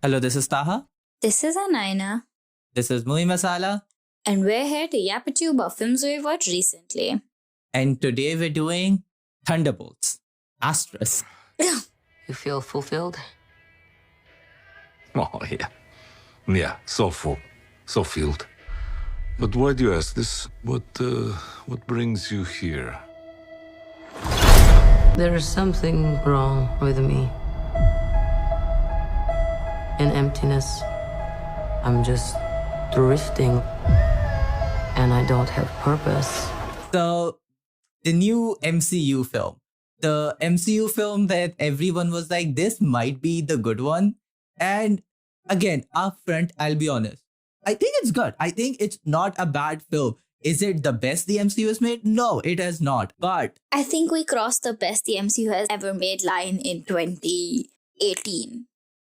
Hello, this is Taha. This is Anaina, This is Movie Masala. and we're here to yap at you about films we've watched recently. And today we're doing Thunderbolts. Asterisk. You feel fulfilled? Oh, yeah. Yeah, so full. So filled. But why do you ask this? What brings you here? There is something wrong with me. An emptiness. I'm just drifting. And I don't have purpose. So, the new MCU film. The MCU film that everyone was like, this might be the good one. And again, up front, I'll be honest. I think it's good. I think it's not a bad film. Is it the best the MCU has made? No, it has not. But I think we crossed the best the MCU has ever made line in 2018.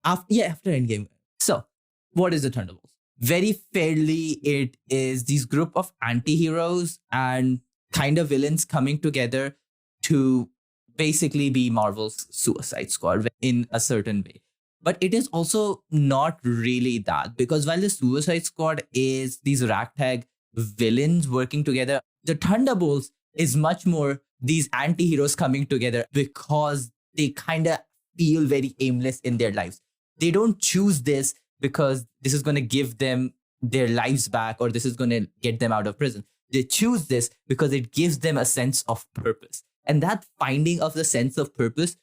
after Endgame. So, what is the Thunderbolts? Very fairly, it is these group of anti-heroes and kind of villains coming together to basically be Marvel's Suicide Squad in a certain way. But it is also not really that, because while the Suicide Squad is these ragtag villains working together, the Thunderbolts is much more these anti-heroes coming together because they kind of feel very aimless in their lives. They don't choose this because this is going to give them their lives back or this is going to get them out of prison. They choose this because it gives them a sense of purpose. And that finding of the sense of purpose,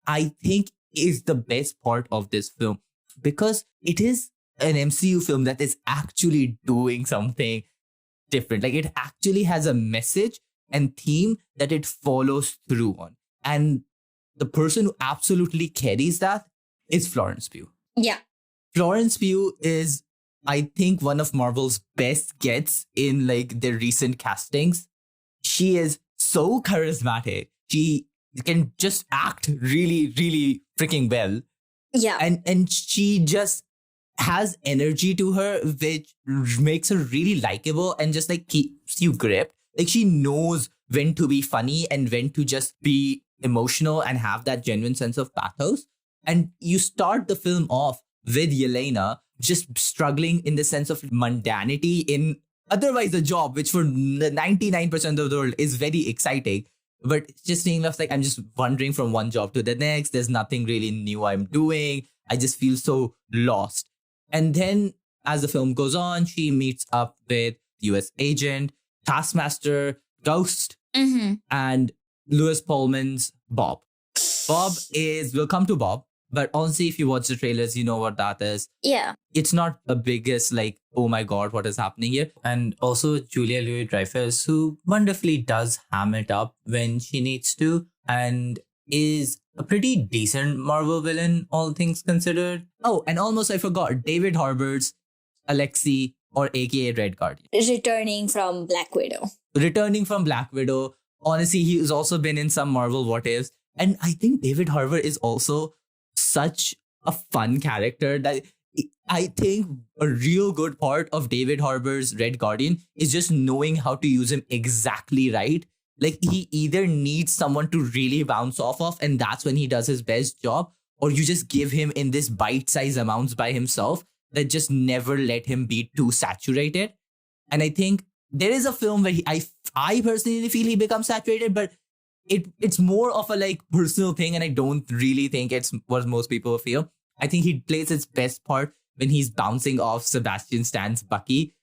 I think, is the best part of this film, because it is an MCU film that is actually doing something different. Like, it actually has a message and theme that it follows through on. And the person who absolutely carries that is Florence Pugh. Yeah. Florence Pugh is, I think, one of Marvel's best gets in like their recent castings. She is so charismatic. She can just act really, really freaking well. Yeah. And she just has energy to her, which makes her really likable and just like keeps you gripped. Like, she knows when to be funny and when to just be emotional and have that genuine sense of pathos. And you start the film off with Yelena just struggling in the sense of mundanity in otherwise a job, which for 99% of the world is very exciting. But just seeing like, I'm just wandering from one job to the next. There's nothing really new I'm doing. I just feel so lost. And then as the film goes on, she meets up with US agent, Taskmaster, Ghost, and Lewis Pullman's Bob. We'll come to Bob, but honestly, if you watch the trailers, you know what that is. Yeah. It's not the biggest, like, oh my God, what is happening here? And also Julia Louis-Dreyfus, who wonderfully does ham it up when she needs to and is a pretty decent Marvel villain, all things considered. Oh, and almost I forgot, David Harbour's Alexei, or aka Red Guardian. Returning from Black Widow. Honestly, he's also been in some Marvel what ifs. And I think David Harbour is also such a fun character that I think a real good part of David Harbour's Red Guardian is just knowing how to use him exactly right. Like, he either needs someone to really bounce off of, and that's when he does his best job, or you just give him in this bite-sized amounts by himself that just never let him be too saturated. And I think there is a film where I personally feel he becomes saturated, but it's more of a like personal thing, and I don't really think it's what most people feel. I think he plays his best part when he's bouncing off Sebastian Stan's Bucky.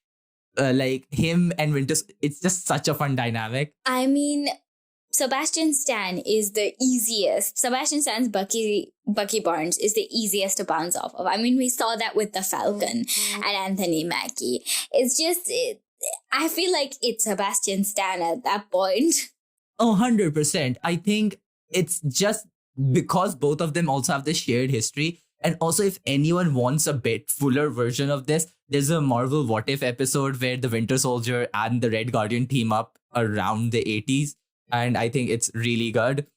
Like, him and Winters, it's just such a fun dynamic. I mean, Sebastian Stan is the easiest. Sebastian Stan's Bucky Barnes is the easiest to bounce off of. I mean, we saw that with the Falcon and Anthony Mackie. It's just, I feel like it's Sebastian Stan at that point. Oh, 100%. I think it's just because both of them also have this shared history. And also, if anyone wants a bit fuller version of this, there's a Marvel What If episode where the Winter Soldier and the Red Guardian team up around the 80s. And I think it's really good.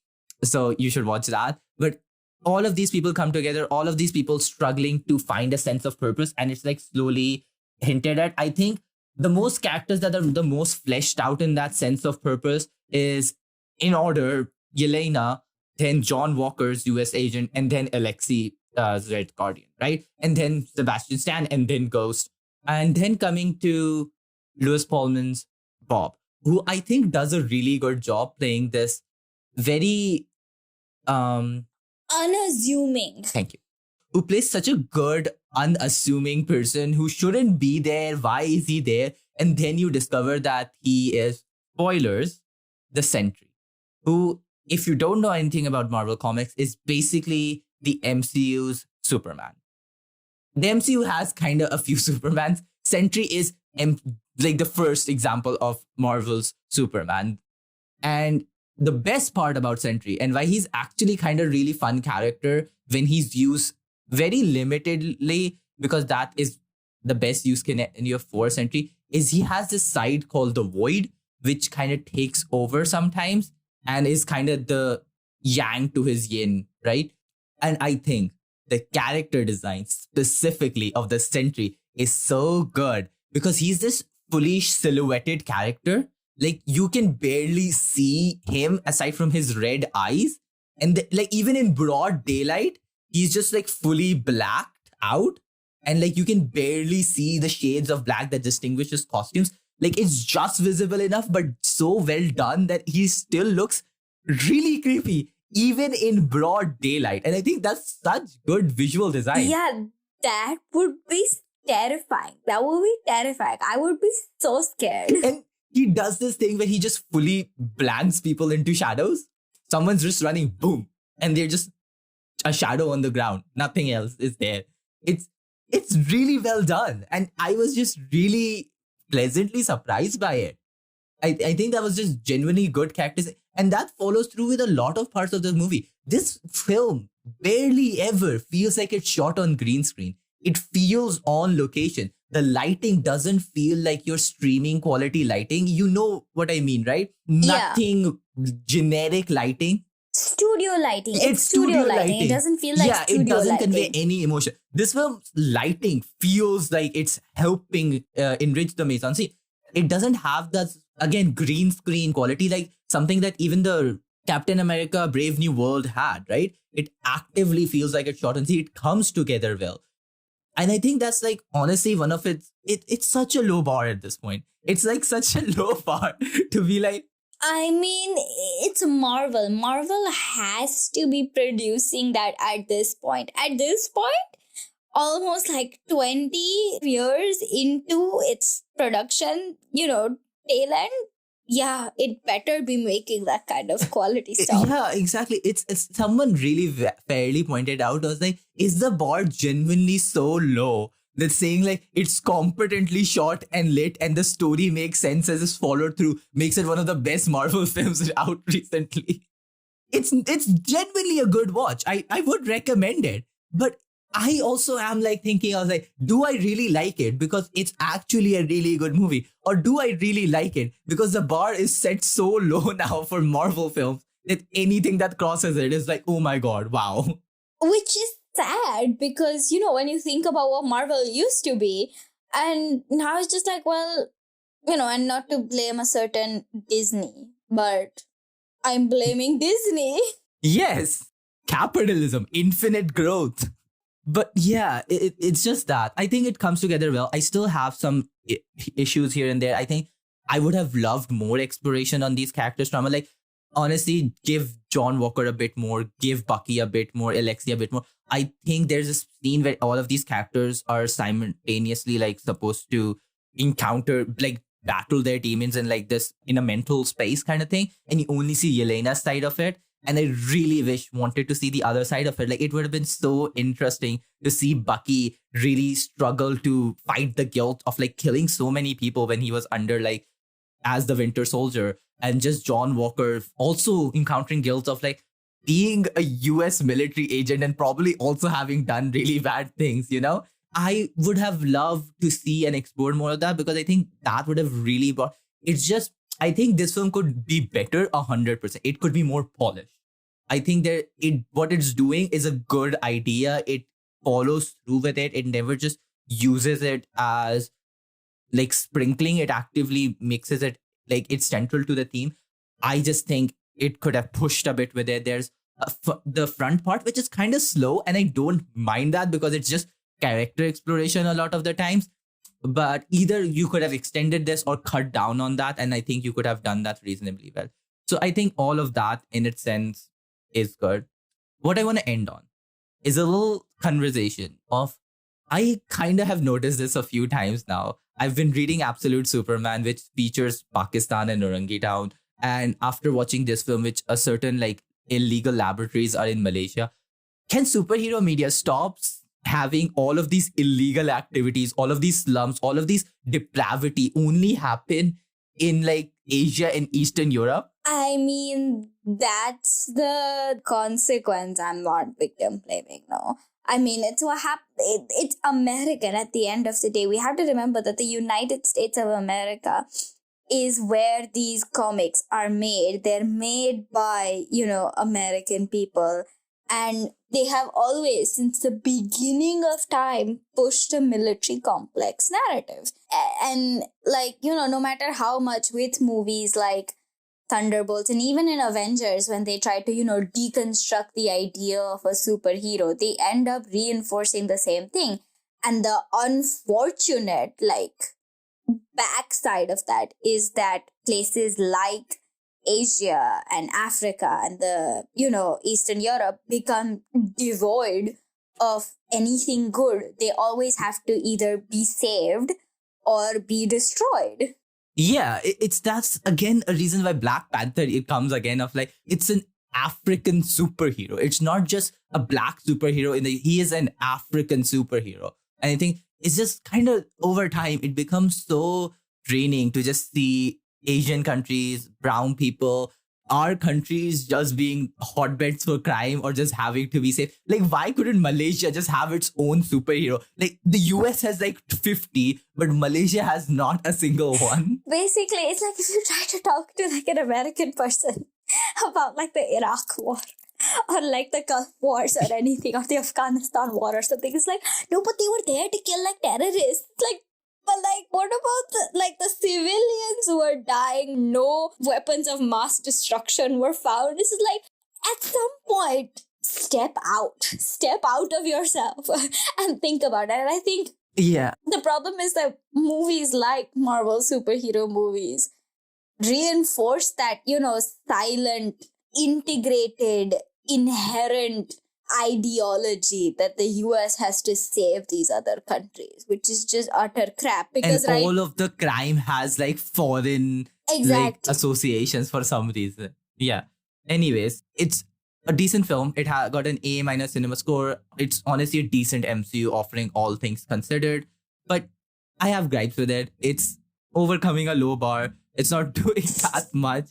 So you should watch that. But all of these people come together, all of these people struggling to find a sense of purpose. And it's like slowly hinted at. I think the most characters that are the most fleshed out in that sense of purpose is, in order, Yelena, then John Walker's US agent, and then Alexei, Red Guardian, right? And then Sebastian Stan, and then Ghost. And then coming to Louis Pullman's Bob, who I think does a really good job playing this very Unassuming. thank you. Who plays such a good, unassuming person who shouldn't be there. Why is he there? And then you discover that he is, spoilers, the Sentry, who, if you don't know anything about Marvel Comics, is basically the MCU's Superman. The MCU has kind of a few Supermans. Sentry is like the first example of Marvel's Superman. And the best part about Sentry, and why he's actually kind of really fun character when he's used very limitedly, because that is the best use can you have for Sentry, is he has this side called the Void, which kind of takes over sometimes and is kind of the yang to his yin, right? And I think the character design specifically of the Sentry is so good because he's this fully silhouetted character. Like, you can barely see him aside from his red eyes. And like, even in broad daylight, he's just like fully blacked out. And like, you can barely see the shades of black that distinguish his costumes. Like, it's just visible enough, but so well done that he still looks really creepy, even in broad daylight. And I think that's such good visual design. Yeah, that would be terrifying. That would be terrifying. I would be so scared. And he does this thing where he just fully blanks people into shadows. Someone's just running, boom, and they're just a shadow on the ground. Nothing else is there. It's really well done. And I was just really pleasantly surprised by it. I think that was just genuinely good characters. And that follows through with a lot of parts of the movie. This film barely ever feels like it's shot on green screen. It feels on location. The lighting doesn't feel like your streaming quality lighting. You know what I mean, right? Nothing generic lighting. Studio lighting. It's studio lighting. It doesn't feel like studio lighting. Yeah, it doesn't convey any emotion. This film's lighting feels like it's helping enrich the mise-en-scene. It doesn't have that, again, green screen quality, like something that even the Captain America Brave New World had, right? It actively feels like it's shot on scene. It comes together well. And I think that's like, honestly, one of it's such a low bar at this point. It's like such a low bar to be like, I mean, it's Marvel. Marvel has to be producing that at this point. At this point, almost like 20 years into its production, tail end, yeah, it better be making that kind of quality stuff. Yeah, exactly. It's someone really fairly pointed out, I was like, is the bar genuinely so low that saying like it's competently shot and lit and the story makes sense as it's followed through makes it one of the best Marvel films out recently? It's genuinely a good watch. I would recommend it. But I also am like thinking, I was like, do I really like it because it's actually a really good movie? Or do I really like it because the bar is set so low now for Marvel films that anything that crosses it is like, oh my God, wow. Which is sad because, when you think about what Marvel used to be, and now it's just like, well, and not to blame a certain Disney, but I'm blaming Disney. Yes, capitalism, infinite growth. But yeah, it's just that. I think it comes together well. I still have some issues here and there. I think I would have loved more exploration on these characters' trauma. Like, honestly, give John Walker a bit more, give Bucky a bit more, Alexia a bit more. I think there's a scene where all of these characters are simultaneously like supposed to encounter, like battle their demons in like this, in a mental space kind of thing. And you only see Yelena's side of it. And I really wanted to see the other side of it. Like, it would have been so interesting to see Bucky really struggle to fight the guilt of like killing so many people when he was under like as the Winter Soldier, and just John Walker also encountering guilt of like being a US military agent and probably also having done really bad things, I would have loved to see and explore more of that because I think that would have really brought, it's just, I think this film could be better 100%. It could be more polished. I think what it's doing is a good idea. It follows through with it. It never just uses it as like sprinkling. It actively mixes it like it's central to the theme. I just think it could have pushed a bit with it. There's the front part, which is kind of slow, and I don't mind that because it's just character exploration a lot of the times. But either you could have extended this or cut down on that, and I think you could have done that reasonably well. So I think all of that in its sense is good. What I want to end on is a little conversation of, I kind of have noticed this a few times now. I've been reading Absolute Superman, which features Pakistan and Orangi Town. And after watching this film, which a certain like illegal laboratories are in Malaysia, can superhero media stop having all of these illegal activities, all of these slums, all of these depravity only happen in like Asia and Eastern Europe? I mean, that's the consequence. I'm not victim blaming, no. I mean, it's what happened. It's American at the end of the day. We have to remember that the United States of America is where these comics are made. They're made by, American people. And they have always, since the beginning of time, pushed a military complex narrative. And no matter how much with movies like Thunderbolts, and even in Avengers, when they try to, deconstruct the idea of a superhero, they end up reinforcing the same thing. And the unfortunate, backside of that is that places like Asia and Africa and the, Eastern Europe become devoid of anything good. They always have to either be saved or be destroyed. Yeah, that's again a reason why Black Panther, it comes again of like, it's an African superhero. It's not just a black superhero, he is an African superhero. And I think it's just kind of over time, it becomes so draining to just see Asian countries, brown people, our countries just being hotbeds for crime or just having to be safe. Like, why couldn't Malaysia just have its own superhero? Like, the US has 50, but Malaysia has not a single one. Basically, it's like if you try to talk to an American person about the Iraq war or the Gulf Wars or anything, or the Afghanistan war or something, it's like, no, but they were there to kill terrorists. But what about the civilians who are dying? No weapons of mass destruction were found. This is at some point, step out of yourself and think about it. And I think the problem is that movies like Marvel superhero movies reinforce that, silent, integrated, inherent ideology that the US has to save these other countries, which is just utter crap. Because and all of the crime has foreign associations for some reason. Yeah. Anyways, it's a decent film. It got an A- cinema score. It's honestly a decent MCU offering, all things considered. But I have gripes with it. It's overcoming a low bar. It's not doing that much.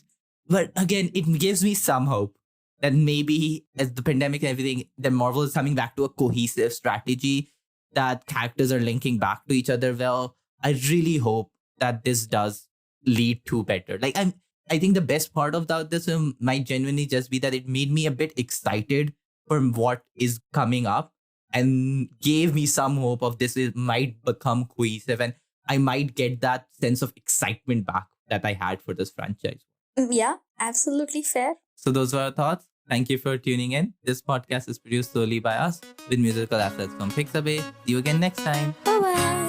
But again, it gives me some hope that maybe as the pandemic and everything, that Marvel is coming back to a cohesive strategy, that characters are linking back to each other well. I really hope that this does lead to better. I think the best part of this film might genuinely just be that it made me a bit excited for what is coming up and gave me some hope of this might become cohesive, and I might get that sense of excitement back that I had for this franchise. Yeah, absolutely fair. So those were our thoughts. Thank you for tuning in. This podcast is produced solely by us with musical assets from Pixabay. See you again next time. Bye-bye.